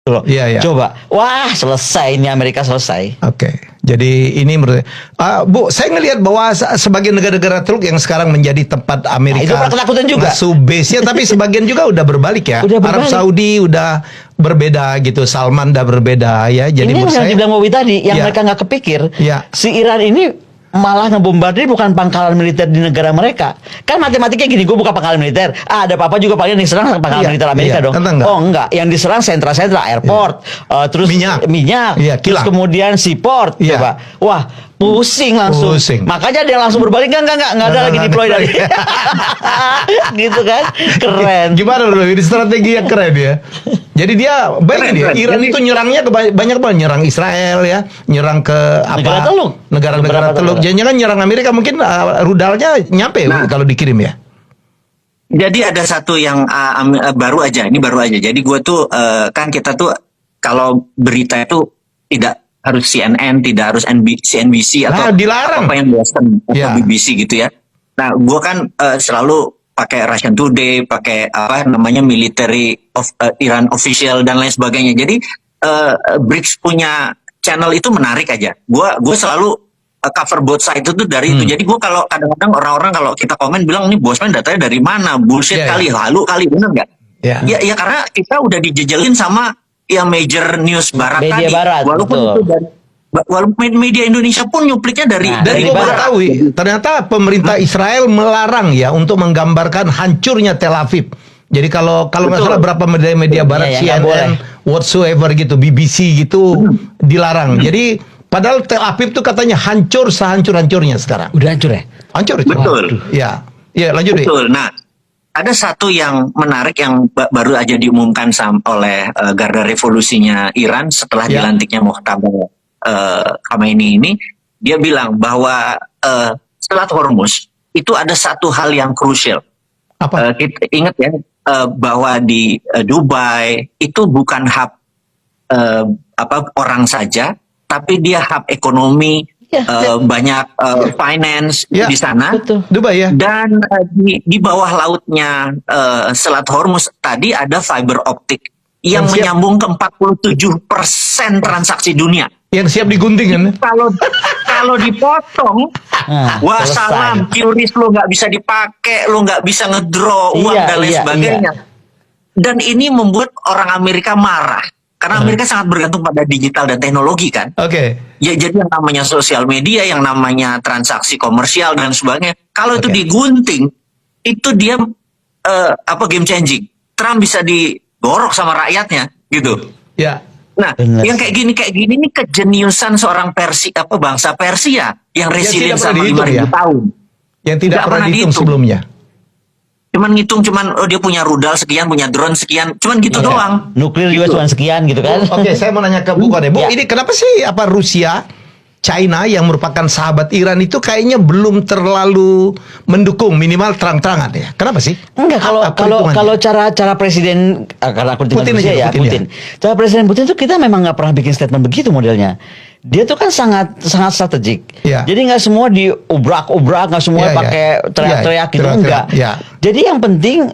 loh. Iya, iya. Coba, wah selesai ini Amerika selesai. Oke, jadi ini menurut Bu, saya ngelihat bahwa sebagian negara-negara Teluk yang sekarang menjadi tempat Amerika Nah, itu ketakutan juga. masuk base-nya, tapi sebagian juga udah berbalik ya. Udah Arab berbalik. Saudi udah berbeda gitu, Salman udah berbeda ya. Jadi Ini menurut yang saya, dibilang Wowi tadi, yang Ya. mereka nggak kepikir, Ya. si Iran ini malah ngebombardir bukan pangkalan militer di negara mereka. Kan matematiknya gini, gue buka pangkalan militer, ada apa-apa juga paling yang diserang pangkalan Iya, militer Amerika iya. dong. Enggak. Oh enggak, yang diserang sentra-sentra, airport, terus Minyak. terus Iya, kilang. kemudian seaport, Iya. coba. Wah, pusing langsung. Pusing. Makanya dia langsung berbalik, enggak ada lagi Nggak, deploy nggak. dari. Gitu kan, keren. Gimana bro? Ini strategi yang keren ya. Jadi dia baik dia. Keren. Iran itu nyerangnya ke banyak banget, nyerang Israel ya, nyerang ke Negara apa? Teluk. Negara-negara Beberapa Teluk. negara. Jangan nyerang Amerika mungkin rudalnya nyampe Nah. kalau dikirim ya. Jadi ada satu yang baru aja, ini baru aja. Jadi gue tuh kan kita tuh kalau berita itu tidak harus CNN, tidak harus CNBC atau dilarang. apa yang Boston atau Ya. BBC gitu ya. Nah, gue kan selalu pakai Russian Today, pakai apa namanya military of Iran official dan lain sebagainya. Jadi BRICS punya channel itu menarik aja. Gue selalu cover both side itu dari itu. Jadi gue kalau kadang-kadang orang-orang kalau kita komen bilang ini Bosman datanya dari mana? Bullshit Iya, kali, iya. halu kali, bener nggak? Ya. Ya karena kita udah dijejelin sama yang major news barat Media tadi. barat, Walaupun betul. itu dari walaupun media Indonesia pun nyupliknya dari Nah, Dan dari gue barat. mengetahui ternyata pemerintah Israel melarang ya untuk menggambarkan hancurnya Tel Aviv. Jadi kalau nggak Betul. salah berapa media barat Iya, nggak boleh. CNN whatsoever gitu, BBC gitu dilarang. Jadi padahal Tel Aviv tuh katanya hancur sehancur-hancurnya sekarang. Udah hancur ya? Hancur itu. Betul. Ya. Ya, lanjut deh. Betul. Nah, ada satu yang menarik yang baru aja diumumkan oleh Garda Revolusinya Iran setelah Ya. dilantiknya Mojtaba Khamenei ini. Dia bilang bahwa Selat Hormuz itu ada satu hal yang krusial. Apa? Kita ingat ya bahwa di Dubai itu bukan hub orang saja, tapi dia hub ekonomi, Ya, banyak finance Ya. di sana. Betul. Dubai ya. Dan di bawah lautnya Selat Hormuz tadi ada fiber optik yang Yang siap. menyambung ke 47% transaksi dunia. Yang siap digunting kan? Kalau dipotong, Nah, wah selesai. salam, QRIS lo nggak bisa dipakai, lo nggak bisa ngedraw uang Iya, dan lain iya, sebagainya. Dan ini membuat orang Amerika marah karena Amerika sangat bergantung pada digital dan teknologi kan. Oke. Ya jadi yang namanya sosial media, yang namanya transaksi komersial dan sebagainya. Kalau itu Oke. digunting, itu dia game changing. Trump bisa digorok sama rakyatnya gitu. Ya. Nah, Benar. yang kayak gini ini kejeniusan seorang bangsa Persia yang resilient tidak pernah sama dihitung 5.000 ya? tahun. Yang tidak Nggak pernah pernah dihitung dihitung. sebelumnya. Cuman ngitung dia punya rudal sekian, punya drone sekian, cuman gitu Iya. doang. Nuklir juga Gitu. cuma sekian gitu kan. Oke, saya mau nanya ke Bu Kone. Bu, Ya. ini kenapa sih Rusia, China yang merupakan sahabat Iran itu kayaknya belum terlalu mendukung, minimal terang-terangan ya? Kenapa sih? Enggak, Apa kalau perhitungannya? cara presiden karena aku tinggal Putin di Rusia aja, ya, Putin, Putin. Cara presiden Putin itu kita memang nggak pernah bikin statement begitu modelnya. Dia tuh kan sangat strategik. Ya. Jadi nggak semua diubrak-ubrak, nggak semua Ya, ya. pakai teriak-teriak Ya, gitu, teriak-teriak, enggak. ya. Jadi yang penting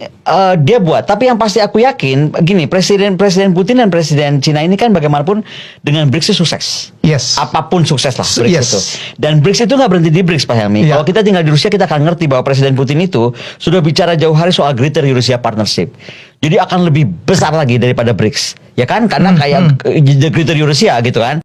dia buat. Tapi yang pasti aku yakin gini, presiden Putin dan presiden Cina ini kan bagaimanapun dengan BRICS itu sukses. Yes. Apapun sukses lah BRICS Yes. itu. Dan BRICS itu nggak berhenti di BRICS Pak Helmi. Iya. Kalau kita tinggal di Rusia kita akan ngerti bahwa Presiden Putin itu sudah bicara jauh hari soal Greater Eurasia Partnership. Jadi akan lebih besar lagi daripada BRICS. Ya kan? Karena kayak the Greater Eurasia gitu kan.